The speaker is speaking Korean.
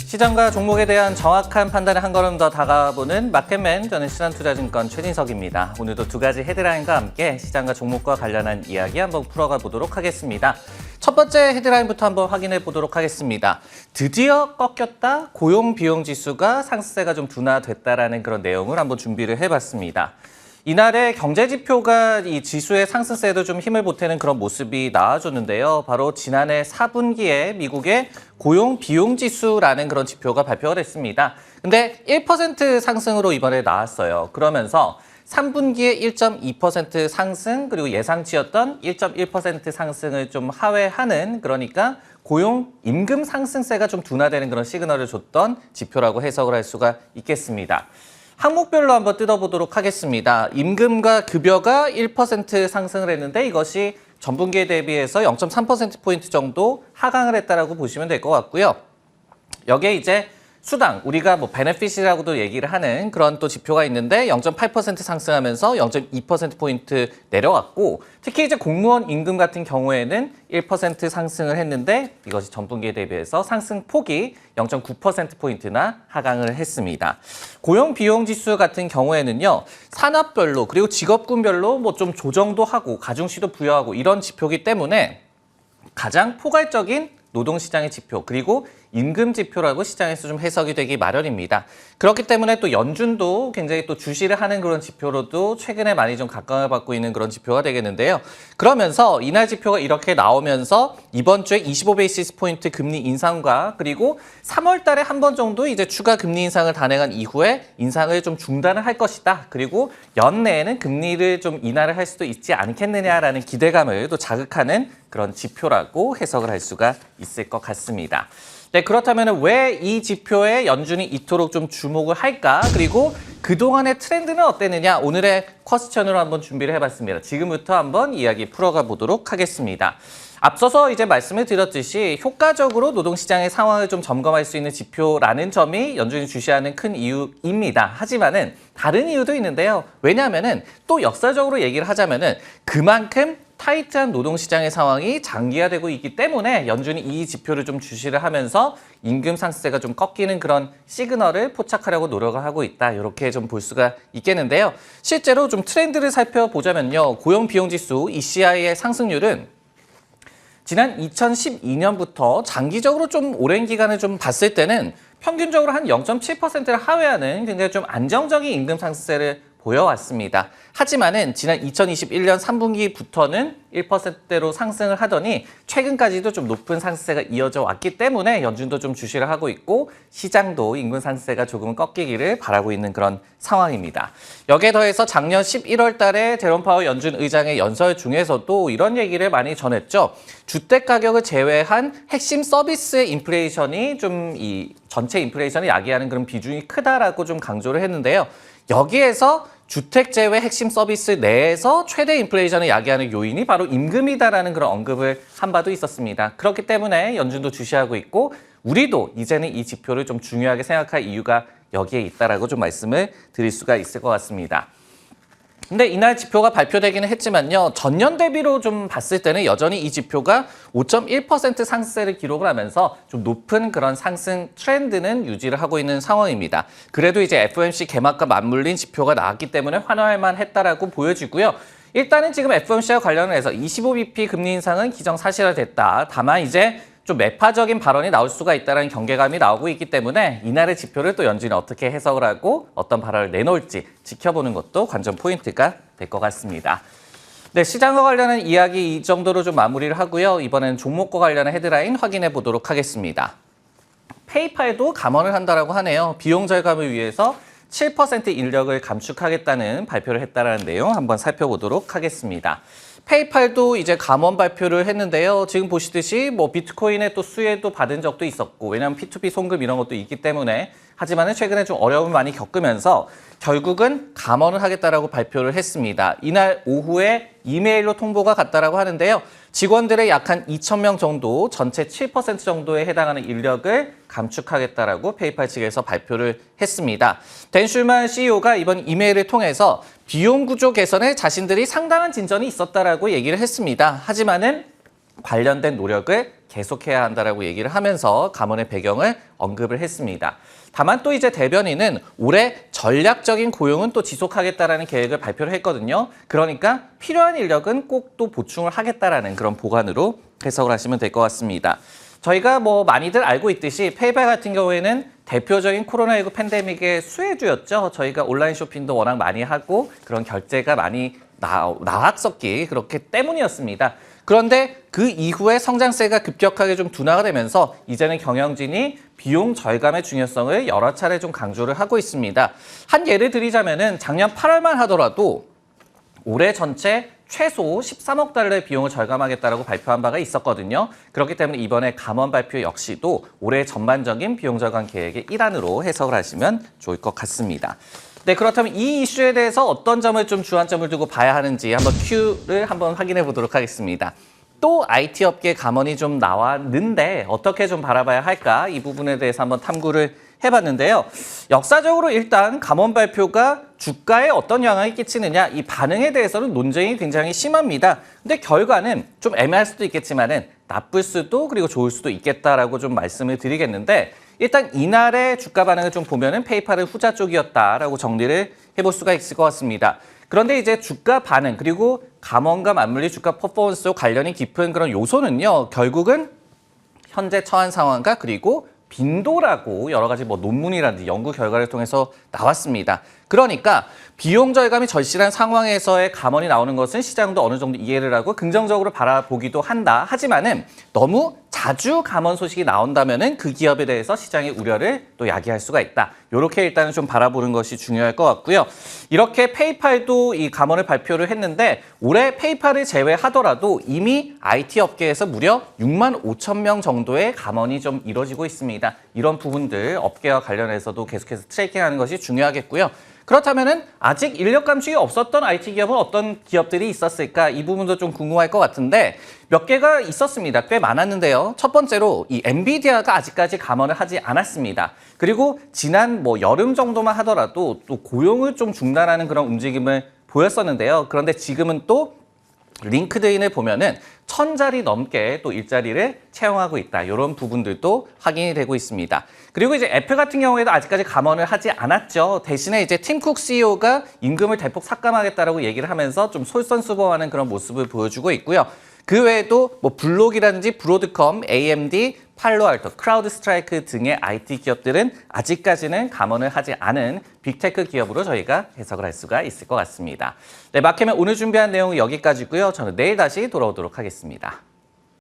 시장과 종목에 대한 정확한 판단에 한 걸음 더 다가보는 마켓맨, 저는 신한투자증권 최진석입니다. 오늘도 두 가지 헤드라인과 함께 시장과 종목과 관련한 이야기 한번 풀어가 보도록 하겠습니다. 첫 번째 헤드라인부터 한번 확인해 보도록 하겠습니다. 드디어 꺾였다, 고용비용지수가 상승세가 좀 둔화됐다라는 그런 내용을 한번 준비를 해봤습니다. 이날의 경제지표가 이 지수의 상승세에도 좀 힘을 보태는 그런 모습이 나와줬는데요. 바로 지난해 4분기에 미국의 고용비용지수라는 그런 지표가 발표가 됐습니다. 근데 1% 상승으로 이번에 나왔어요. 그러면서 3분기에 1.2% 상승, 그리고 예상치였던 1.1% 상승을 좀 하회하는, 그러니까 고용 임금 상승세가 좀 둔화되는 그런 시그널을 줬던 지표라고 해석을 할 수가 있겠습니다. 항목별로 한번 뜯어보도록 하겠습니다. 임금과 급여가 1% 상승을 했는데 이것이 전분기에 대비해서 0.3%포인트 정도 하강을 했다라고 보시면 될 것 같고요. 여기에 이제 수당, 우리가 뭐 베네핏이라고도 얘기를 하는 그런 또 지표가 있는데 0.8% 상승하면서 0.2%포인트 내려왔고, 특히 이제 공무원 임금 같은 경우에는 1% 상승을 했는데 이것이 전분기에 대비해서 상승폭이 0.9%포인트나 하강을 했습니다. 고용비용지수 같은 경우에는요, 산업별로 그리고 직업군별로 뭐 좀 조정도 하고 가중시도 부여하고 이런 지표이기 때문에 가장 포괄적인 노동시장의 지표, 그리고 임금 지표라고 시장에서 좀 해석이 되기 마련입니다. 그렇기 때문에 또 연준도 굉장히 또 주시를 하는 그런 지표로도 최근에 많이 좀 각광을 받고 있는 그런 지표가 되겠는데요. 그러면서 이날 지표가 이렇게 나오면서 이번 주에 25베이시스 포인트 금리 인상과 그리고 3월 달에 한 번 정도 이제 추가 금리 인상을 단행한 이후에 인상을 좀 중단을 할 것이다. 그리고 연내에는 금리를 좀 인하를 할 수도 있지 않겠느냐라는 기대감을 또 자극하는 그런 지표라고 해석을 할 수가 있을 것 같습니다. 네, 그렇다면 왜 이 지표에 연준이 이토록 좀 주목을 할까? 그리고 그동안의 트렌드는 어땠느냐? 오늘의 퀘스천으로 한번 준비를 해봤습니다. 지금부터 한번 이야기 풀어가 보도록 하겠습니다. 앞서서 이제 말씀을 드렸듯이 효과적으로 노동시장의 상황을 좀 점검할 수 있는 지표라는 점이 연준이 주시하는 큰 이유입니다. 하지만은 다른 이유도 있는데요. 왜냐하면은 또 역사적으로 얘기를 하자면은 그만큼 타이트한 노동시장의 상황이 장기화되고 있기 때문에 연준이 이 지표를 좀 주시를 하면서 임금 상승세가 좀 꺾이는 그런 시그널을 포착하려고 노력을 하고 있다. 이렇게 좀 볼 수가 있겠는데요. 실제로 좀 트렌드를 살펴보자면요. 고용비용지수 ECI의 상승률은 지난 2012년부터 장기적으로 좀 오랜 기간을 좀 봤을 때는 평균적으로 한 0.7%를 하회하는 굉장히 좀 안정적인 임금 상승세를 보여왔습니다. 하지만은 지난 2021년 3분기부터는 1%대로 상승을 하더니 최근까지도 좀 높은 상승세가 이어져 왔기 때문에 연준도 좀 주시를 하고 있고 시장도 임금 상승세가 조금은 꺾이기를 바라고 있는 그런 상황입니다. 여기에 더해서 작년 11월 달에 제롬 파월 연준 의장의 연설 중에서도 이런 얘기를 많이 전했죠. 주택 가격을 제외한 핵심 서비스의 인플레이션이 좀 이 전체 인플레이션을 야기하는 그런 비중이 크다라고 좀 강조를 했는데요. 여기에서 주택 제외 핵심 서비스 내에서 최대 인플레이션을 야기하는 요인이 바로 임금이다라는 그런 언급을 한 바도 있었습니다. 그렇기 때문에 연준도 주시하고 있고 우리도 이제는 이 지표를 좀 중요하게 생각할 이유가 여기에 있다라고 좀 말씀을 드릴 수가 있을 것 같습니다. 근데 이날 지표가 발표되기는 했지만요. 전년 대비로 좀 봤을 때는 여전히 이 지표가 5.1% 상승세를 기록을 하면서 좀 높은 그런 상승 트렌드는 유지를 하고 있는 상황입니다. 그래도 이제 FOMC 개막과 맞물린 지표가 나왔기 때문에 환호할 만했다라고 보여지고요. 일단은 지금 FOMC와 관련해서 25bp 금리 인상은 기정사실화됐다. 다만 이제 좀 매파적인 발언이 나올 수가 있다는 경계감이 나오고 있기 때문에 이날의 지표를 또 연준이 어떻게 해석을 하고 어떤 발언을 내놓을지 지켜보는 것도 관전 포인트가 될 것 같습니다. 네, 시장과 관련한 이야기 이 정도로 좀 마무리를 하고요. 이번엔 종목과 관련한 헤드라인 확인해 보도록 하겠습니다. 페이팔도 감원을 한다라고 하네요. 비용 절감을 위해서 7% 인력을 감축하겠다는 발표를 했다는 내용 한번 살펴보도록 하겠습니다. 페이팔도 이제 감원 발표를 했는데요. 지금 보시듯이 뭐 비트코인의 또 수혜도 받은 적도 있었고, 왜냐하면 P2P 송금 이런 것도 있기 때문에, 하지만은 최근에 좀 어려움을 많이 겪으면서 결국은 감원을 하겠다라고 발표를 했습니다. 이날 오후에 이메일로 통보가 갔다라고 하는데요. 직원들의 약 한 2,000명 정도, 전체 7% 정도에 해당하는 인력을 감축하겠다라고 페이팔 측에서 발표를 했습니다. 댄 슐만 CEO가 이번 이메일을 통해서 비용 구조 개선에 자신들이 상당한 진전이 있었다라고 얘기를 했습니다. 하지만은 관련된 노력을 계속해야 한다라고 얘기를 하면서 감원의 배경을 언급을 했습니다. 다만 또 이제 대변인은 올해 전략적인 고용은 또 지속하겠다라는 계획을 발표를 했거든요. 그러니까 필요한 인력은 꼭 또 보충을 하겠다라는 그런 보관으로 해석을 하시면 될 것 같습니다. 저희가 뭐 많이들 알고 있듯이 페이팔 같은 경우에는 대표적인 코로나19 팬데믹의 수혜주였죠. 저희가 온라인 쇼핑도 워낙 많이 하고 그런 결제가 많이 나왔었기 그렇기 때문이었습니다. 그런데 그 이후에 성장세가 급격하게 좀 둔화가 되면서 이제는 경영진이 비용 절감의 중요성을 여러 차례 좀 강조를 하고 있습니다. 한 예를 드리자면은 작년 8월만 하더라도 올해 전체 최소 13억 달러의 비용을 절감하겠다라고 발표한 바가 있었거든요. 그렇기 때문에 이번에 감원 발표 역시도 올해 전반적인 비용 절감 계획의 일환으로 해석을 하시면 좋을 것 같습니다. 네, 그렇다면 이 이슈에 대해서 어떤 점을 좀 주안점을 두고 봐야 하는지 한번 큐를 한번 확인해 보도록 하겠습니다. 또 IT 업계 감원이 좀 나왔는데 어떻게 좀 바라봐야 할까? 이 부분에 대해서 한번 탐구를 해봤는데요. 역사적으로 일단 감원 발표가 주가에 어떤 영향을 끼치느냐 이 반응에 대해서는 논쟁이 굉장히 심합니다. 근데 결과는 좀 애매할 수도 있겠지만은 나쁠 수도 그리고 좋을 수도 있겠다라고 좀 말씀을 드리겠는데 일단 이날의 주가 반응을 좀 보면은 페이팔은 후자 쪽이었다라고 정리를 해볼 수가 있을 것 같습니다. 그런데 이제 주가 반응 그리고 감원과 맞물리 주가 퍼포먼스와 관련이 깊은 그런 요소는요. 결국은 현재 처한 상황과 그리고 빈도라고 여러 가지 뭐 논문이라든지 연구 결과를 통해서 나왔습니다. 그러니까 비용 절감이 절실한 상황에서의 감원이 나오는 것은 시장도 어느 정도 이해를 하고 긍정적으로 바라보기도 한다. 하지만은 너무 자주 감원 소식이 나온다면은 그 기업에 대해서 시장의 우려를 또 야기할 수가 있다. 이렇게 일단은 좀 바라보는 것이 중요할 것 같고요. 이렇게 페이팔도 이 감원을 발표를 했는데 올해 페이팔을 제외하더라도 이미 IT 업계에서 무려 6만 5천 명 정도의 감원이 좀 이루어지고 있습니다. 이런 부분들 업계와 관련해서도 계속해서 트래킹하는 것이 중요하겠고요. 그렇다면은 아직 인력 감축이 없었던 IT 기업은 어떤 기업들이 있었을까? 이 부분도 좀 궁금할 것 같은데 몇 개가 있었습니다. 꽤 많았는데요. 첫 번째로 이 엔비디아가 아직까지 감원을 하지 않았습니다. 그리고 지난 뭐 여름 정도만 하더라도 또 고용을 좀 중단하는 그런 움직임을 보였었는데요. 그런데 지금은 또 링크드인을 보면은 1,000자리 넘게 또 일자리를 채용하고 있다. 이런 부분들도 확인이 되고 있습니다. 그리고 이제 애플 같은 경우에도 아직까지 감원을 하지 않았죠. 대신에 이제 팀 쿡 CEO가 임금을 대폭 삭감하겠다라고 얘기를 하면서 좀 솔선수범하는 그런 모습을 보여주고 있고요. 그 외에도 뭐 블록이라든지 브로드컴, AMD, 팔로알토, 크라우드 스트라이크 등의 IT 기업들은 아직까지는 감원을 하지 않은 빅테크 기업으로 저희가 해석을 할 수가 있을 것 같습니다. 네, 마켓맨 오늘 준비한 내용은 여기까지고요. 저는 내일 다시 돌아오도록 하겠습니다.